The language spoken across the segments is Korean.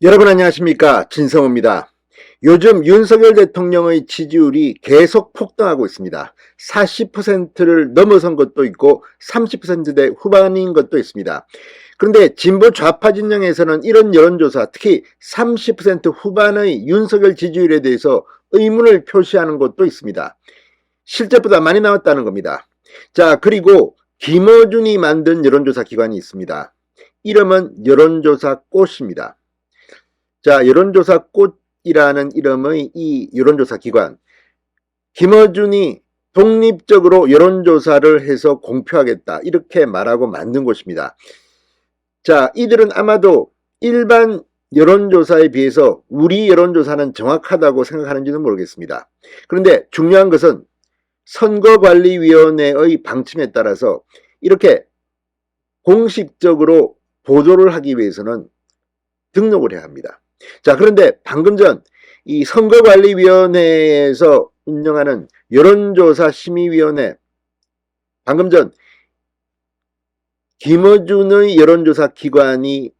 여러분 안녕하십니까, 진성호입니다. 요즘 윤석열 대통령의 지지율이 계속 폭등하고 있습니다. 40%를 넘어선 것도 있고 30%대 후반인 것도 있습니다. 그런데 진보 좌파 진영에서는 이런 여론조사, 특히 30% 후반의 윤석열 지지율에 대해서 의문을 표시하는 것도 있습니다. 실제보다 많이 나왔다는 겁니다. 자, 그리고 김어준이 만든 여론조사 기관이 있습니다. 이름은 여론조사 꽃입니다. 자, 여론조사 꽃이라는 이름의 이 여론조사 기관, 김어준이 독립적으로 여론조사를 해서 공표하겠다, 이렇게 말하고 만든 곳입니다. 자, 이들은 아마도 일반 여론조사에 비해서 우리 여론조사는 정확하다고 생각하는지는 모르겠습니다. 그런데 중요한 것은 선거관리위원회의 방침에 따라서 이렇게 공식적으로 보도를 하기 위해서는 등록을 해야 합니다. 자, 그런데 방금 전 이 선거관리위원회에서 운영하는 여론조사 심의위원회, 방금 전 김어준의 여론조사 기관이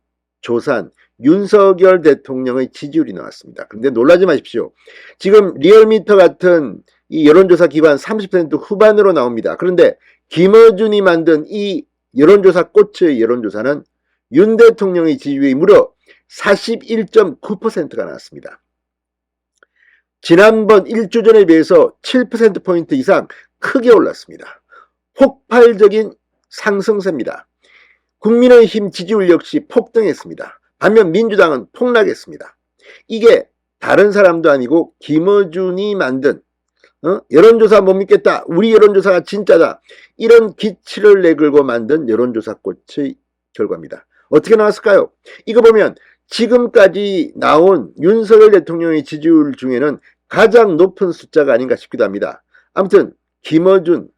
조사한 윤석열 대통령의 지지율이 나왔습니다. 그런데 놀라지 마십시오. 지금 리얼미터 같은 이 여론조사 기관 30% 후반으로 나옵니다. 그런데 김어준이 만든 이 여론조사 꽃의 여론조사는 윤 대통령의 지지율이 무려 41.9%가 나왔습니다. 지난번 일주 전에 비해서 7%포인트 이상 크게 올랐습니다. 폭발적인 상승세입니다. 국민의힘 지지율 역시 폭등했습니다. 반면 민주당은 폭락했습니다. 이게 다른 사람도 아니고 김어준이 만든 여론조사 못 믿겠다, 우리 여론조사가 진짜다, 이런 기치를 내걸고 만든 여론조사 꽃의 결과입니다. 어떻게 나왔을까요? 이거 보면 지금까지 나온 윤석열 대통령의 지지율 중에는 가장 높은 숫자가 아닌가 싶기도 합니다. 아무튼 김어준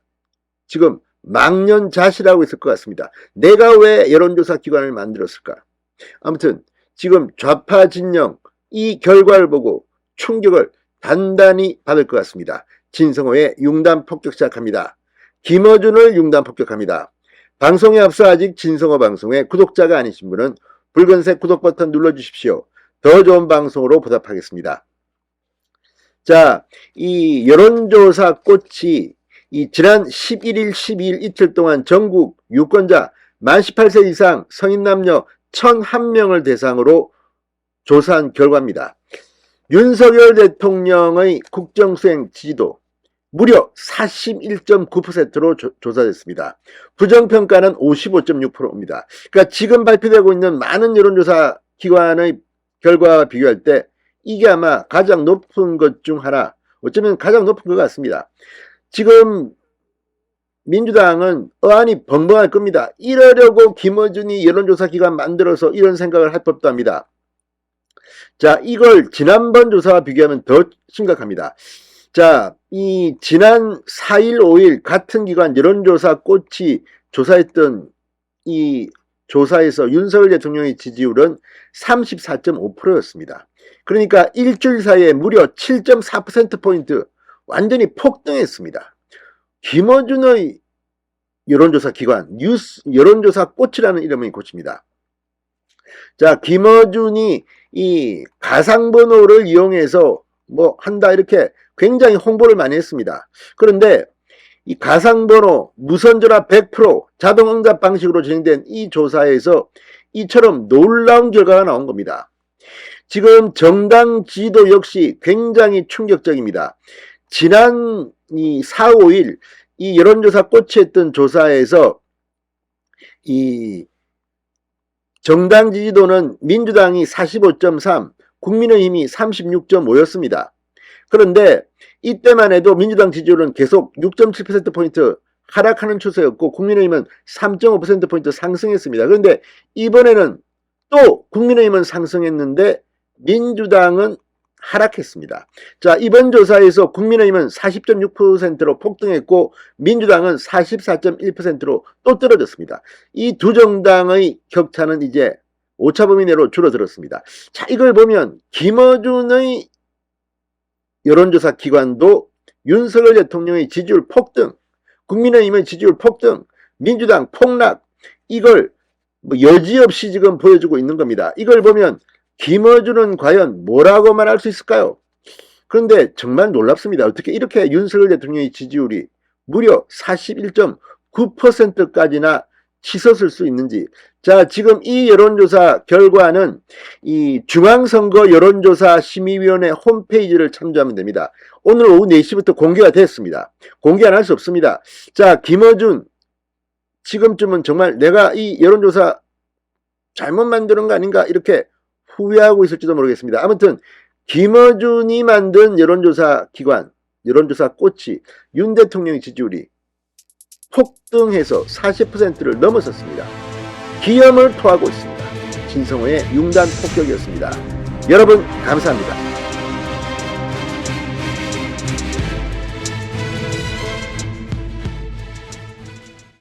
지금 망년자시라고 있을 것 같습니다. 내가 왜 여론조사 기관을 만들었을까? 아무튼 지금 좌파 진영 이 결과를 보고 충격을 단단히 받을 것 같습니다. 진성호의 융단 폭격 시작합니다. 김어준을 융단 폭격합니다. 방송에 앞서 아직 진성호 방송에 구독자가 아니신 분은 붉은색 구독 버튼 눌러주십시오. 더 좋은 방송으로 보답하겠습니다. 자, 이 여론조사 꽃이 지난 11일, 12일 이틀 동안 전국 유권자 만 18세 이상 성인 남녀 1001명을 대상으로 조사한 결과입니다. 윤석열 대통령의 국정수행 지지도 무려 41.9%로 조사됐습니다. 부정평가는 55.6%입니다. 그러니까 지금 발표되고 있는 많은 여론조사 기관의 결과와 비교할 때 이게 아마 가장 높은 것 중 하나, 어쩌면 가장 높은 것 같습니다. 지금 민주당은 어안이 벙벙할 겁니다. 이러려고 김어준이 여론조사 기관 만들어서 이런 생각을 할 법도 합니다. 자, 이걸 지난번 조사와 비교하면 더 심각합니다. 자, 이 지난 4일, 5일 같은 기관 여론조사 꽃이 조사했던 이 조사에서 윤석열 대통령의 지지율은 34.5%였습니다. 그러니까 일주일 사이에 무려 7.4%포인트 완전히 폭등했습니다. 김어준의 여론조사 기관, 여론조사 꽃이라는 이름의 꽃입니다. 자, 김어준이 이 가상번호를 이용해서 뭐 한다, 이렇게 굉장히 홍보를 많이 했습니다. 그런데 이 가상번호 무선전화 100% 자동응답 방식으로 진행된 이 조사에서 이처럼 놀라운 결과가 나온 겁니다. 지금 정당 지지도 역시 굉장히 충격적입니다. 지난 이 4, 5일 이 여론조사 꽃이 했던 조사에서 이 정당 지지도는 민주당이 45.3, 국민의힘이 36.5였습니다. 그런데 이때만 해도 민주당 지지율은 계속 6.7%포인트 하락하는 추세였고 국민의힘은 3.5%포인트 상승했습니다. 그런데 이번에는 또 국민의힘은 상승했는데 민주당은 하락했습니다. 자, 이번 조사에서 국민의힘은 40.6%로 폭등했고 민주당은 44.1%로 또 떨어졌습니다. 이 두 정당의 격차는 이제 오차범위 내로 줄어들었습니다. 자, 이걸 보면 김어준의 여론조사 기관도 윤석열 대통령의 지지율 폭등, 국민의힘의 지지율 폭등, 민주당 폭락, 이걸 뭐 여지없이 지금 보여주고 있는 겁니다. 이걸 보면 김어준은 과연 뭐라고 말할 수 있을까요? 그런데 정말 놀랍습니다. 어떻게 이렇게 윤석열 대통령의 지지율이 무려 41.9%까지나 치솟을 수 있는지. 자, 지금 이 여론조사 결과는 이 중앙선거 여론조사 심의위원회 홈페이지를 참조하면 됩니다. 오늘 오후 4시부터 공개가 됐습니다. 공개 안 할 수 없습니다. 자, 김어준 지금쯤은 정말 내가 이 여론조사 잘못 만드는 거 아닌가 이렇게 후회하고 있을지도 모르겠습니다. 아무튼 김어준이 만든 여론조사 기관, 여론조사 꽃이 윤 대통령의 지지율이 폭등해서 40%를 넘어섰습니다. 기염을 토하고 있습니다. 진성호의 융단 폭격이었습니다. 여러분 감사합니다.